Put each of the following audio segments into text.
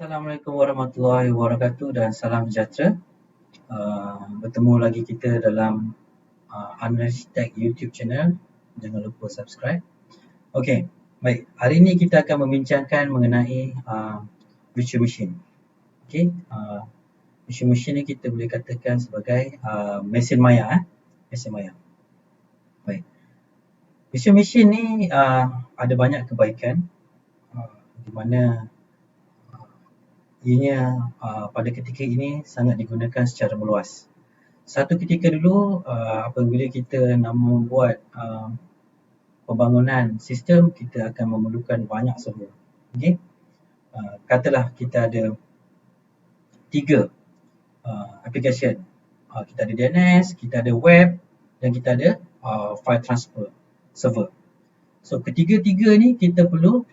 Assalamualaikum warahmatullahi wabarakatuh dan salam sejahtera. Bertemu lagi kita dalam Unleash Tech YouTube channel. Jangan lupa subscribe. Okey, baik. Hari ini kita akan membincangkan mengenai virtual machine. Okey, virtual machine ni kita boleh katakan sebagai mesin maya. Mesin maya. Baik. Virtual machine ni ada banyak kebaikan di mana ianya pada ketika ini sangat digunakan secara meluas. Satu ketika dulu apabila kita nak membuat pembangunan sistem, kita akan memerlukan banyak server. Okey. Katalah kita ada 3 application. Kita ada DNS, kita ada web dan kita ada file transfer server. So ketiga-tiga ni kita perlu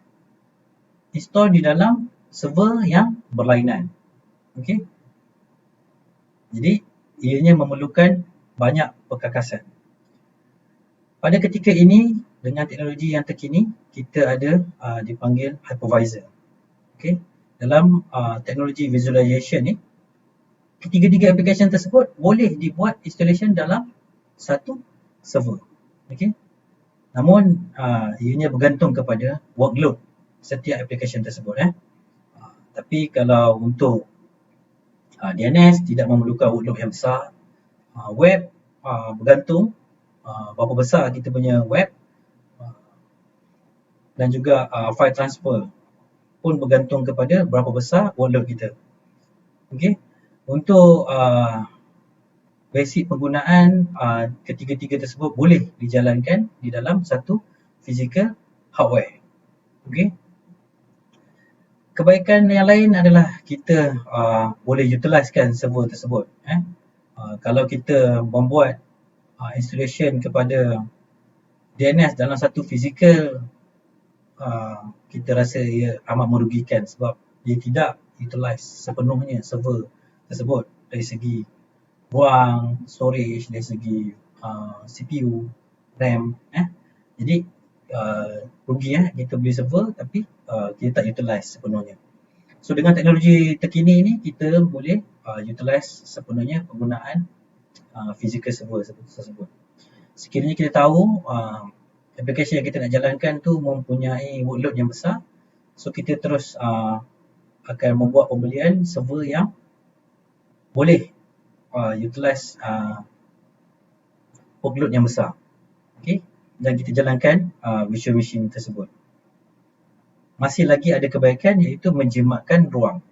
install di dalam server yang berlainan. Okey. Jadi ianya memerlukan banyak perkakasan. Pada ketika ini dengan teknologi yang terkini, kita ada dipanggil hypervisor. Okey. Dalam teknologi visualization ni, ketiga-tiga application tersebut boleh dibuat installation dalam satu server. Okey. Namun ianya bergantung kepada workload setiap application tersebut. Tapi kalau untuk DNS tidak memerlukan workload yang besar. Web bergantung berapa besar kita punya web, dan juga file transfer pun bergantung kepada berapa besar workload kita. Okey. Untuk basic penggunaan ketiga-tiga tersebut boleh dijalankan di dalam satu physical hardware. Okey. Kebaikan yang lain adalah kita boleh utilisekan server tersebut. Kalau kita membuat installation kepada DNS dalam satu physical, kita rasa ia amat merugikan sebab dia tidak utilize sepenuhnya server tersebut dari segi ruang, storage, dari segi CPU, RAM. Jadi rugi kita beli server tapi kita tak utilize sepenuhnya. So dengan teknologi terkini ni kita boleh utilize sepenuhnya penggunaan physical server tersebut. Sekiranya kita tahu aplikasi yang kita nak jalankan tu mempunyai workload yang besar, so kita terus akan membuat pembelian server yang boleh utilize workload yang besar. Okey, dan kita jalankan virtual machine tersebut. Masih lagi ada kebaikan iaitu menjimatkan ruang.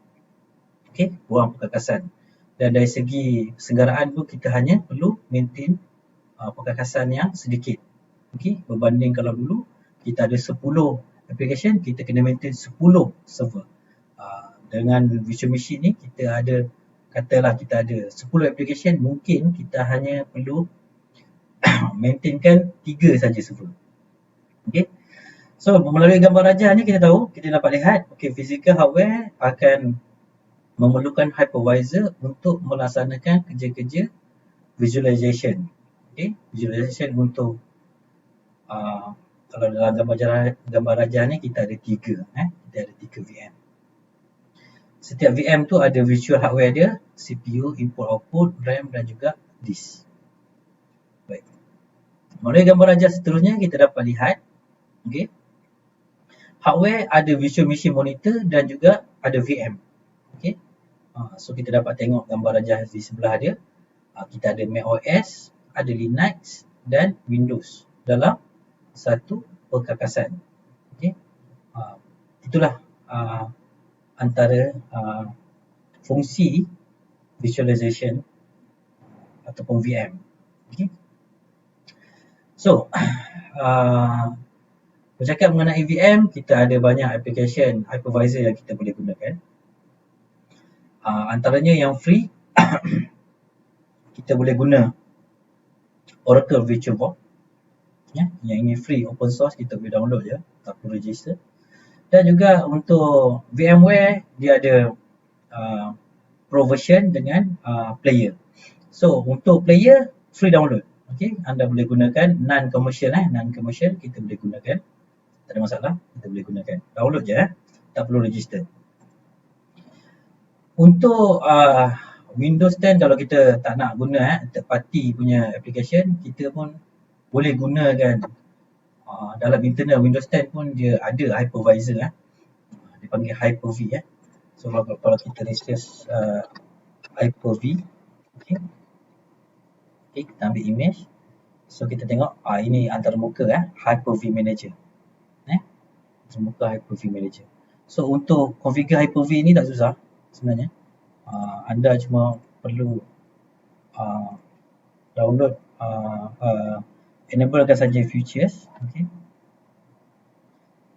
Okey, ruang perkakasan. Dan dari segi persenggaraan pun kita hanya perlu maintain perkakasan yang sedikit. Okey, berbanding kalau dulu kita ada 10 application, kita kena maintain 10 server. Dengan virtual machine ni kita ada, katalah kita ada 10 application, mungkin kita hanya perlu maintainkan 3 saja server. Okey. So melalui gambar rajah ni kita tahu, kita dapat lihat physical hardware akan memerlukan hypervisor untuk melaksanakan kerja-kerja visualization. Okey, visualization untuk kalau dalam gambar rajah ni kita ada 3, kita ada 3 VM. Setiap VM tu ada virtual hardware dia, CPU, input output, RAM dan juga disk. Baik. Melalui gambar rajah seterusnya kita dapat lihat, okey, hardware ada virtual machine monitor dan juga ada VM. Okey. So kita dapat tengok gambar rajah di sebelah dia. Kita ada macOS, ada Linux dan Windows dalam satu perkakasan. Okey. Itulah antara fungsi visualization ataupun VM. Okey. So bercakap mengenai VM, kita ada banyak application hypervisor yang kita boleh gunakan. Antaranya yang free, kita boleh guna Oracle VirtualBox. Yang ini free, open source, kita boleh download je, tak perlu register. Dan juga untuk VMware, dia ada pro version dengan player. So untuk player, free download. Okay, anda boleh gunakan non-commercial, non-commercial kita boleh gunakan. Tak ada masalah, kita boleh gunakan. Download je, tak perlu register. Untuk Windows 10 kalau kita tak nak guna third party punya application, kita pun boleh gunakan dalam internal Windows 10 pun dia ada hypervisor dia panggil Hyper-V So kalau kita research Hyper-V, okay. Okay, kita ambil image. So kita tengok ini antara muka Hyper-V Manager. Antara muka Hyper-V Manager. So untuk configure Hyper-V ni tak susah sebenarnya. Anda cuma perlu download enablekan saja features. Okay.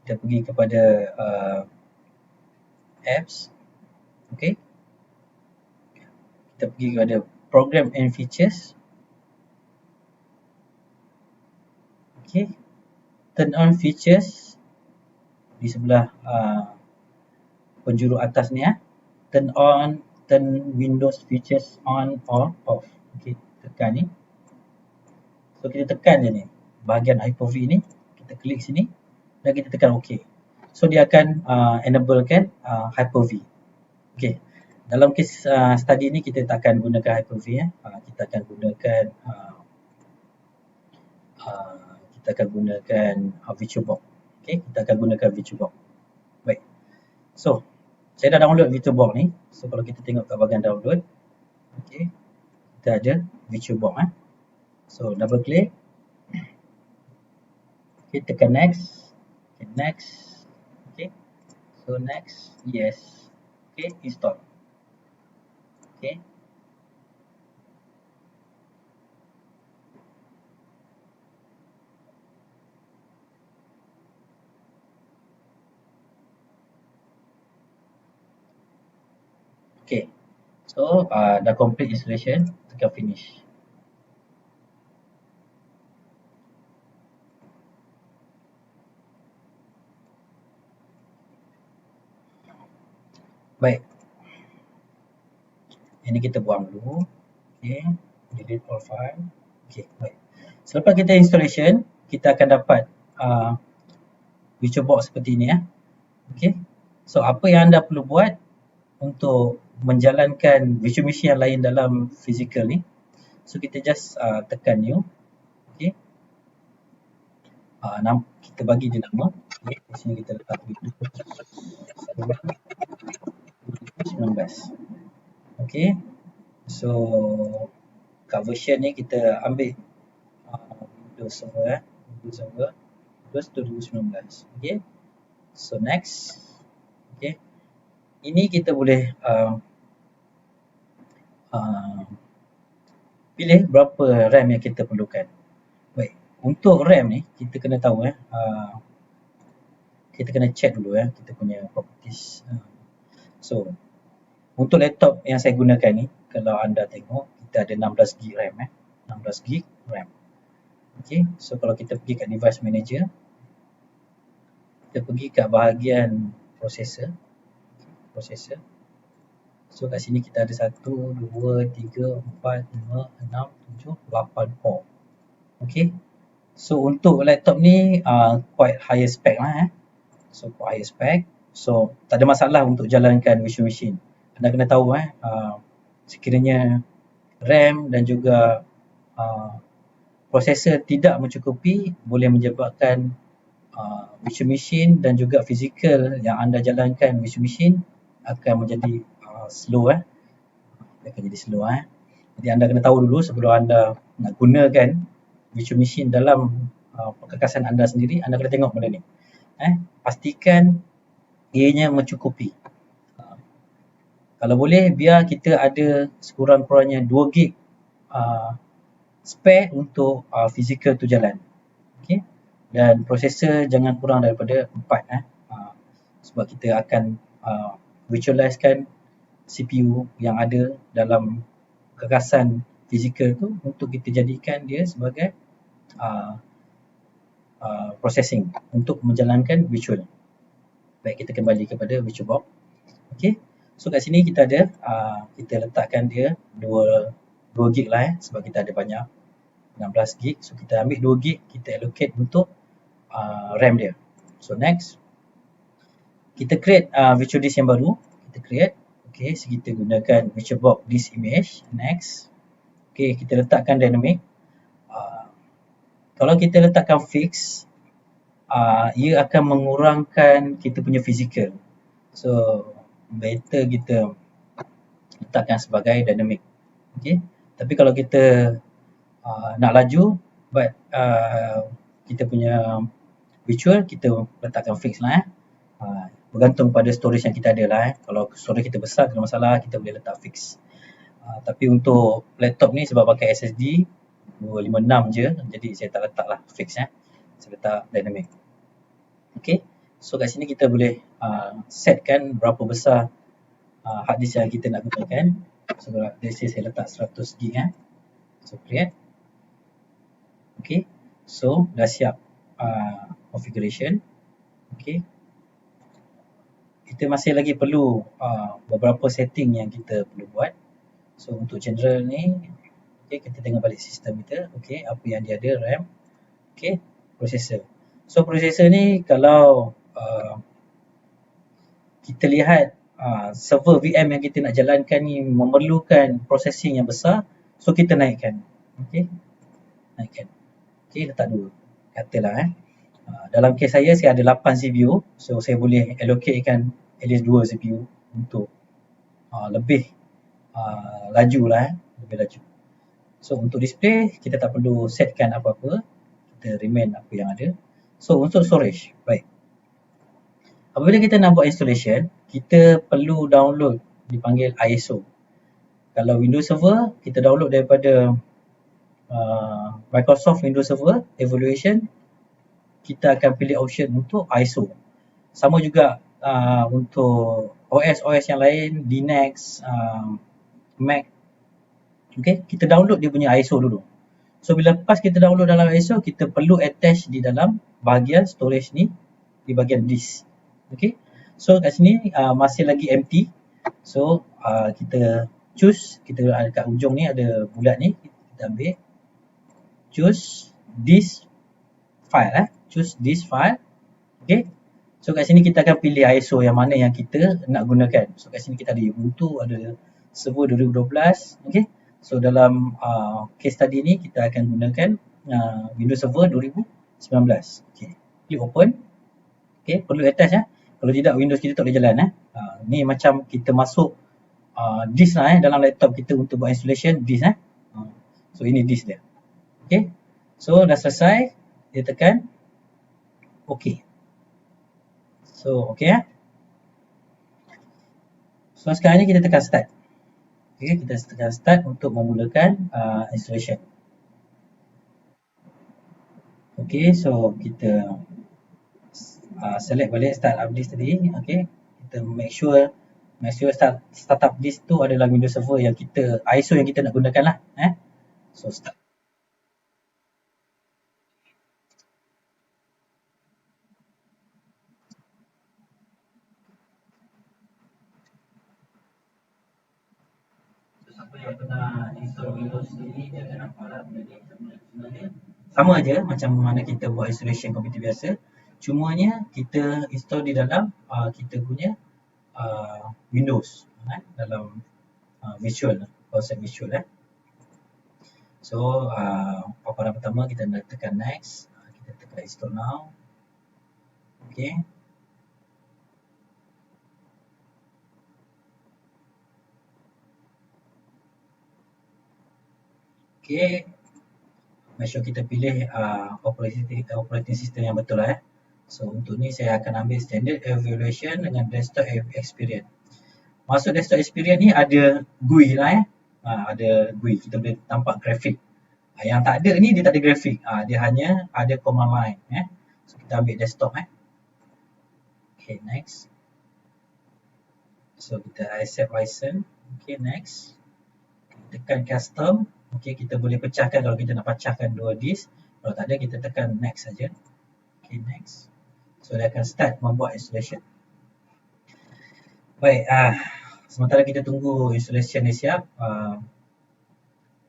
Kita pergi kepada apps. Okay. Kita pergi kepada program and features. Okay. Turn on features di sebelah penjuru atas ni turn Windows features on or off. Okay, tekan ni. So kita tekan je ni bahagian Hyper-V ni, kita klik sini dan kita tekan OK. So dia akan enablekan Hyper-V. Okay. Dalam kes study ni kita tak akan gunakan Hyper-V kita akan gunakan VirtualBox. Okay, kita akan gunakan VirtualBox. Baik. So, saya dah download VirtualBox ni. So, kalau kita tengok kat bahagian download, okay, kita ada VirtualBox So, double click. Okay, tekan next. Okay, next. Okay. So, next. Yes. Okay, install. Okay. Okay. So, dah complete installation. Tekan finish. Baik. Ini kita buang dulu. Okay. Delete all file. Okay, baik. Selepas kita installation, kita akan dapat VirtualBox seperti ini Okay. So, apa yang anda perlu buat untuk menjalankan virtual machine yang lain dalam physical ni. So, kita just tekan new. Okay. Kita bagi dia nama. Okay. Di sini kita letak Windows 19. Okay. So, kat version ni kita ambil Windows Server Windows 2019. Okay. So, next. Okay. Ini kita boleh pilih berapa RAM yang kita perlukan. Baik, untuk RAM ni kita kena tahu kita kena check dulu kita punya properties. So, untuk laptop yang saya gunakan ni, kalau anda tengok kita ada 16GB RAM 16GB RAM. Okay, so kalau kita pergi kat device manager, kita pergi kat bahagian processor. So kat sini kita ada 1, 2, 3, 4, 5, 6, 7, 8 core. Okay. So untuk laptop ni quite higher spec So quite higher spec. So tak ada masalah untuk jalankan virtual machine. Anda kena tahu sekiranya RAM dan juga processor tidak mencukupi, boleh menyebabkan virtual machine dan juga physical yang anda jalankan virtual machine akan menjadi slow akan jadi slow Jadi anda kena tahu dulu sebelum anda nak gunakan virtual machine dalam perkakasan anda sendiri, anda kena tengok benda ni. Pastikan ianya mencukupi. Kalau boleh biar kita ada sekurang-kurangnya 2GB spare untuk physical tu jalan. Okay. Dan prosesor jangan kurang daripada 4 sebab kita akan virtualizekan CPU yang ada dalam kekasan fizikal tu untuk kita jadikan dia sebagai processing untuk menjalankan virtual. Baik, kita kembali kepada VirtualBox. Okay. So kat sini kita ada kita letakkan dia 2GB lah sebab kita ada banyak 16GB. So kita ambil 2GB, kita allocate untuk RAM dia. So next, kita create virtual disk yang baru. Kita create. Okay, so kita gunakan VirtualBox disk image. Next. Okay, kita letakkan dynamic. Kalau kita letakkan fix, ia akan mengurangkan kita punya physical. So, better kita letakkan sebagai dynamic. Okay. Tapi kalau kita nak laju, but kita punya virtual, kita letakkan fix lah. Bergantung pada storage yang kita ada lah. Kalau storage kita besar, tak ada masalah, kita boleh letak fix. Tapi untuk laptop ni sebab pakai SSD 256 je, jadi saya tak letak lah fix ya. Saya letak dynamic. Okay, so kat sini kita boleh setkan berapa besar hard disk yang kita nak gunakan. So let's say saya letak 100 GB ya. So create. Okay, so dah siap configuration. Okay, kita masih lagi perlu beberapa setting yang kita perlu buat. So untuk general ni, okay, kita tengok balik sistem kita. Okay, apa yang dia ada, RAM. Okay, processor. So processor ni kalau kita lihat server VM yang kita nak jalankan ni memerlukan processing yang besar, so kita naikkan. Okay, naikkan. Okay, letak 2. Katalah dalam kes saya ada 8 CPU, so saya boleh allocatekan at least 2 CPU untuk lebih laju lah, lebih laju. So untuk display kita tak perlu setkan apa-apa, kita remain apa yang ada. So untuk storage, baik. Apabila kita nak buat installation, kita perlu download dipanggil ISO. Kalau Windows Server, kita download daripada Microsoft Windows Server Evaluation, kita akan pilih option untuk ISO. Sama juga untuk OS yang lain, Linux, Mac. Okay, kita download dia punya ISO dulu. So bila lepas kita download dalam ISO, kita perlu attach di dalam bahagian storage ni, di bahagian disk. Okay, so kat sini masih lagi empty. So kita choose, kita ada kat ujung ni ada bulat ni, kita ambil choose this file choose this file. Okay, so kat sini kita akan pilih ISO yang mana yang kita nak gunakan. So kat sini kita ada Ubuntu, ada server 2012. Okay, so dalam case tadi ni kita akan gunakan Windows Server 2019. Okay, klik open. Okay, perlu attach kalau tidak Windows kita tak boleh jalan ni macam kita masuk disk lah dalam laptop kita untuk buat installation disk so ini disk dia. Okay, so dah selesai, dia tekan OK. So OK so sekarang ni kita tekan start. Okay, kita tekan start untuk memulakan installation. Okay, so kita select balik start up disk tadi. Okay, kita make sure startup disk tu adalah Windows Server yang kita ISO yang kita nak gunakan lah. So start. Siapa yang pernah install Windows sendiri, dia akan nampak lah benda ni sebenarnya sama aja macam mana kita buat installation komputer biasa. Cumanya kita install di dalam kita punya Windows dalam visual, konsep visual So paparan pertama kita nak tekan next, kita tekan install now. Okay, okay, make sure kita pilih operating system yang betul lah So untuk ni saya akan ambil standard evaluation dengan desktop experience. Masuk desktop experience ni ada GUI lah ada GUI, kita boleh tampak grafik. Yang tak ada ni dia tak ada grafik, dia hanya ada command line So kita ambil desktop Okay, next. So kita accept license. Okay, next. Tekan custom. Okay, kita boleh pecahkan kalau kita nak pecahkan dua disk. Kalau tak ada, kita tekan next saja. Okay, next. So dia akan start membuat installation. Baik, sementara kita tunggu installation ni siap,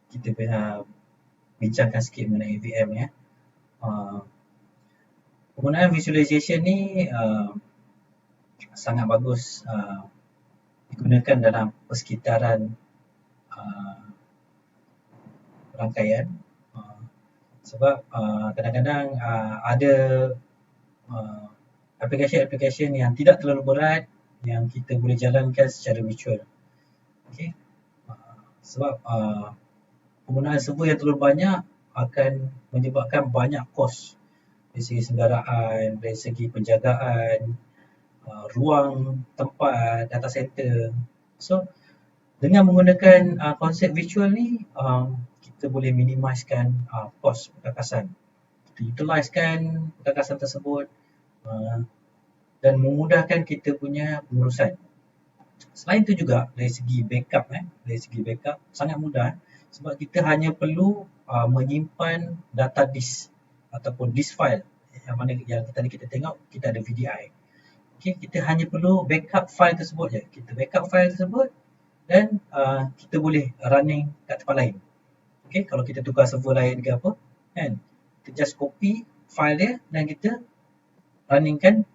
kita bincangkan sikit mengenai VM ni Penggunaan visualization ni sangat bagus digunakan dalam persekitaran uh, rangkaian. Uh, Sebab kadang-kadang ada uh, aplikasi-aplikasi yang tidak terlalu berat yang kita boleh jalankan secara virtual. Okay? Sebab penggunaan server yang terlalu banyak akan menyebabkan banyak kos dari segi senggaraan, dari segi penjagaan, ruang tempat, data center. So, dengan menggunakan konsep virtual ni, kita boleh minimiskan kos perkakasan. Kita utilisekan perkakasan tersebut uh, dan memudahkan kita punya pengurusan. Selain itu juga dari segi backup, dari segi backup sangat mudah sebab kita hanya perlu menyimpan data disk ataupun disk file yang mana yang tadi kita tengok kita ada VDI. Okay, kita hanya perlu backup file tersebut je. Kita backup file tersebut dan kita boleh running kat tempat lain. Okay, kalau kita tukar server lain ke apa, kan, kita just copy file dia dan kita runningkan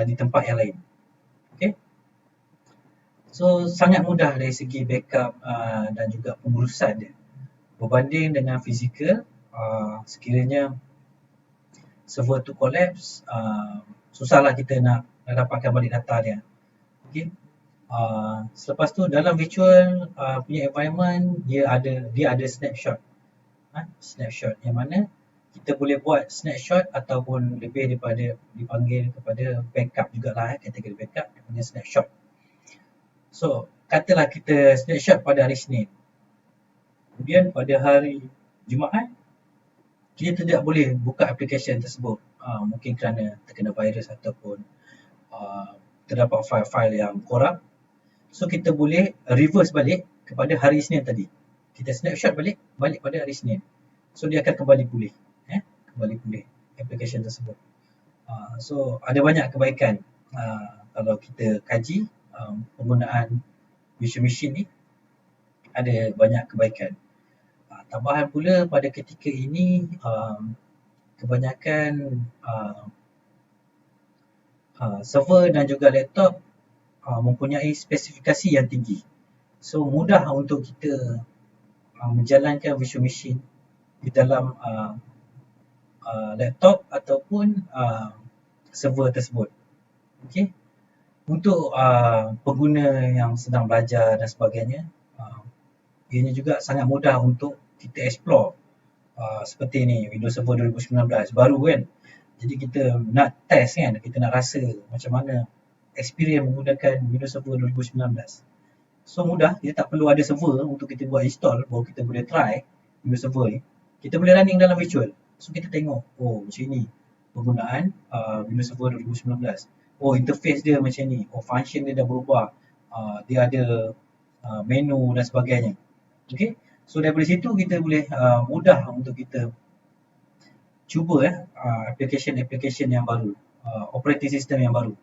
di tempat yang lain. Okay. So sangat mudah dari segi backup dan juga pengurusan dia. Berbanding dengan fizikal, sekiranya server tu collapse, susahlah kita nak dapatkan balik data dia. Okay. Selepas tu dalam virtual punya environment dia ada snapshot. Snapshot yang mana kita boleh buat snapshot ataupun lebih daripada dipanggil kepada backup jugalah, kategori backup dia punya snapshot. So, katalah kita snapshot pada hari Senin. Kemudian pada hari Jumaat, kita tidak boleh buka aplikasi tersebut. Mungkin kerana terkena virus ataupun terdapat file-file yang korup. So, kita boleh reverse balik kepada hari Senin tadi. Kita snapshot balik pada hari Senin. So, dia akan kembali pulih. Kembali pulih aplikasi tersebut. So, ada banyak kebaikan kalau kita kaji penggunaan virtual machine ni, ada banyak kebaikan. Tambahan pula pada ketika ini kebanyakan server dan juga laptop mempunyai spesifikasi yang tinggi. So mudah untuk kita menjalankan virtual machine di dalam laptop ataupun server tersebut. Okay. Untuk pengguna yang sedang belajar dan sebagainya, ianya juga sangat mudah untuk kita explore. Seperti ni, Windows Server 2019 baru kan. Jadi kita nak test kan, kita nak rasa macam mana experience menggunakan Windows Server 2019. So mudah, kita tak perlu ada server untuk kita buat install, baru kita boleh try Windows Server ni. Kita boleh running dalam virtual. So kita tengok, oh macam ni penggunaan Windows Server 2019. Oh interface dia macam ni, oh function dia dah berubah, dia ada menu dan sebagainya. Okay, so daripada situ kita boleh mudah untuk kita cuba application yang baru, operating system yang baru.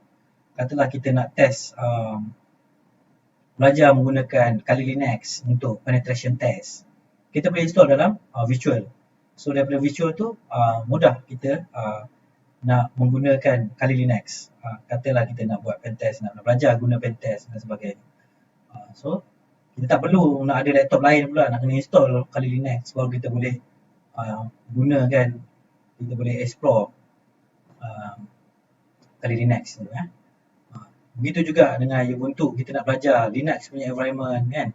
Katalah kita nak test belajar menggunakan Kali Linux untuk penetration test. Kita boleh install dalam virtual. So daripada virtual tu mudah kita nak menggunakan Kali Linux. Katalah kita nak buat pen test, nak belajar guna pen test dan sebagainya. So kita tak perlu nak ada laptop lain pula, nak kena install Kali Linux baru kita boleh gunakan, kita boleh explore Kali Linux tu. Begitu juga dengan Ubuntu, kita nak belajar Linux punya environment kan,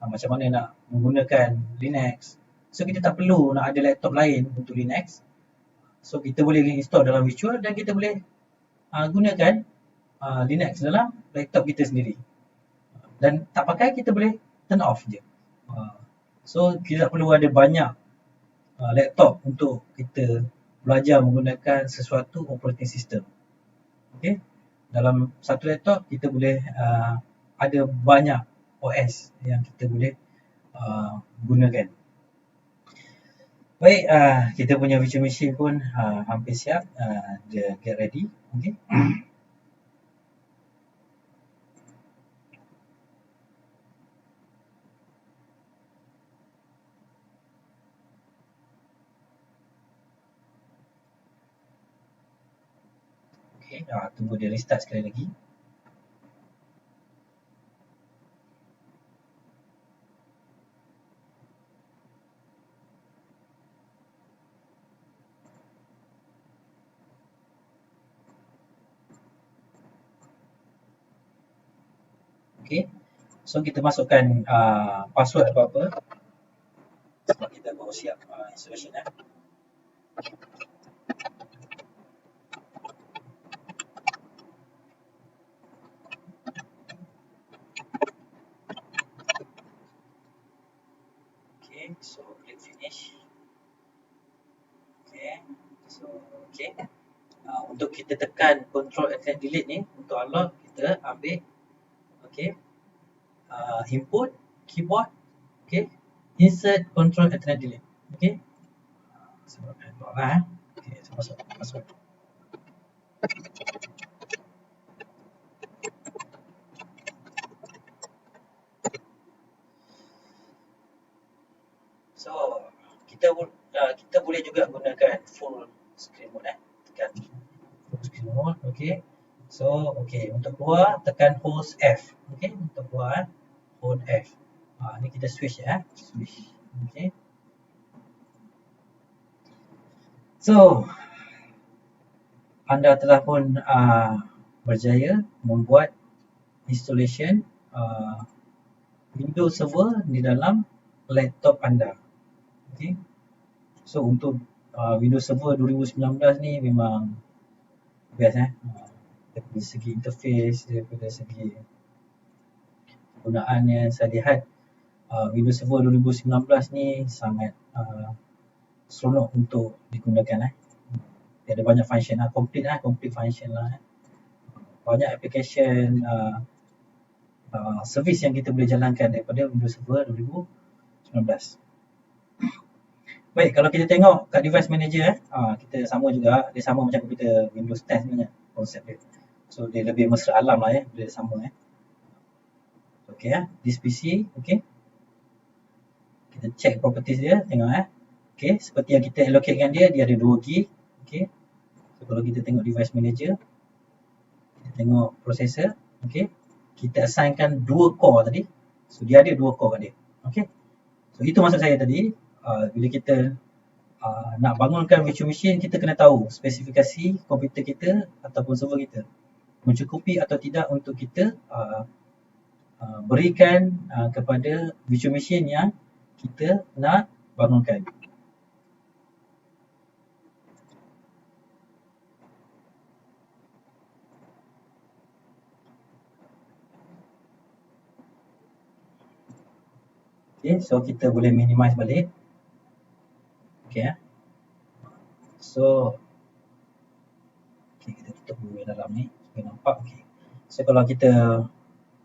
macam mana nak menggunakan Linux. So kita tak perlu nak ada laptop lain untuk Linux. So kita boleh install dalam virtual dan kita boleh gunakan Linux dalam laptop kita sendiri. Dan tak pakai, kita boleh turn off je. So kita tak perlu ada banyak laptop untuk kita belajar menggunakan sesuatu operating system. Okay. Dalam satu laptop kita boleh ada banyak OS yang kita boleh gunakan. Baik, kita punya virtual machine pun hampir siap, dia get ready. Okay. Okay, tunggu dia restart sekali lagi. Okay. So kita masukkan password apa-apa sebab kita baru siap installation Okay, so click finish. Okay, so okay. Untuk kita tekan Ctrl and delete ni untuk unlock, kita ambil okay, input keyboard, okay, insert Ctrl and delete. Okay, sebab okay, so masuk password. So kita boleh juga gunakan full screen mode tekan full screen mode. Okay, so okay, untuk keluar tekan hold F. Okay, untuk keluar hold F. Ni kita switch switch. Okay, so anda telah pun berjaya membuat installation Windows Server di dalam laptop anda. Okay, so untuk Windows Server 2019 ni memang best daripada segi interface, daripada segi penggunaannya. Saya lihat Windows Server 2019 ni sangat seronok untuk digunakan dia ada banyak function complete function banyak application servis yang kita boleh jalankan daripada Windows Server 2019. Baik, kalau kita tengok kat device manager kita sama juga, dia sama macam komputer Windows 10 sebenarnya konsep dia. So dia lebih mesra alam dia sama Okay, this PC, okay. Kita check properties dia, tengok okay, seperti yang kita allocatekan dia ada 2 gig. Okay, so kalau kita tengok device manager, kita tengok processor, okay, kita assignkan 2 core tadi. So dia ada 2 core kat dia. Okay, so itu maksud saya tadi, bila kita nak bangunkan virtual machine, kita kena tahu spesifikasi komputer kita ataupun server kita mencukupi atau tidak untuk kita berikan kepada virtual machine yang kita nak bangunkan. Okay, so kita boleh minimize balik. Okay, so okay, kita tutup dulu yang dalam ni supaya nampak. Okay, so kalau kita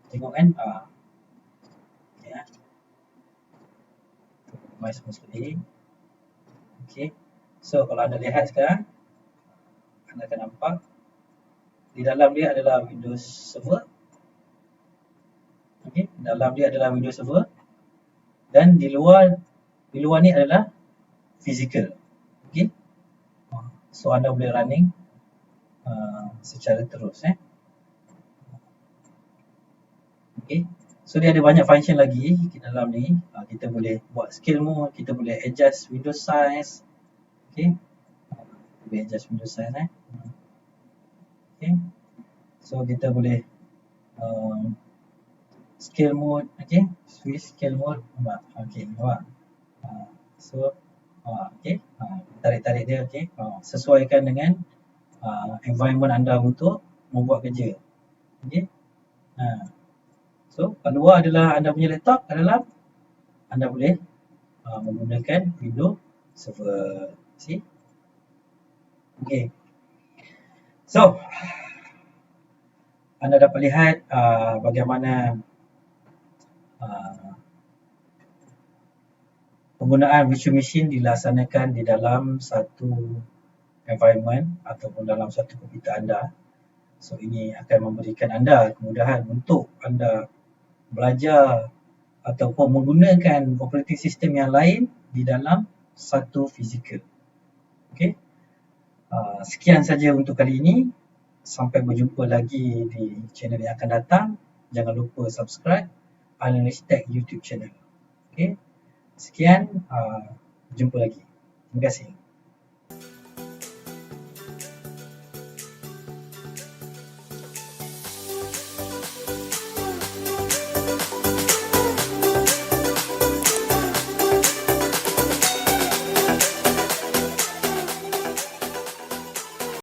tengok okay, minimize semua sekali. Okay, so kalau anda lihat sekarang, anda akan nampak di dalam dia adalah Windows Server. Okay, dalam dia adalah Windows Server dan di luar ni adalah physical. Okay, so anda boleh running secara terus Okay, so dia ada banyak function lagi di dalam ni. Kita boleh buat scale mode, kita boleh adjust window size. Okay, boleh adjust window size Okay, so kita boleh scale mode. Okay, switch scale mode. Okay, nampak. So okay, tarik-tarik dia. Okay, sesuaikan dengan environment anda untuk membuat kerja. Okay, so kat luar adalah anda punya laptop, kat dalam anda boleh menggunakan Windows Server. See? Okay, so anda dapat lihat bagaimana penggunaan virtual machine dilaksanakan di dalam satu environment ataupun dalam satu komputer anda. So ini akan memberikan anda kemudahan untuk anda belajar ataupun menggunakan operating system yang lain di dalam satu fizikal. Okay, sekian saja untuk kali ini. Sampai berjumpa lagi di channel yang akan datang. Jangan lupa subscribe Analyst Tech YouTube channel. Okay, sekian, jumpa lagi. Terima kasih.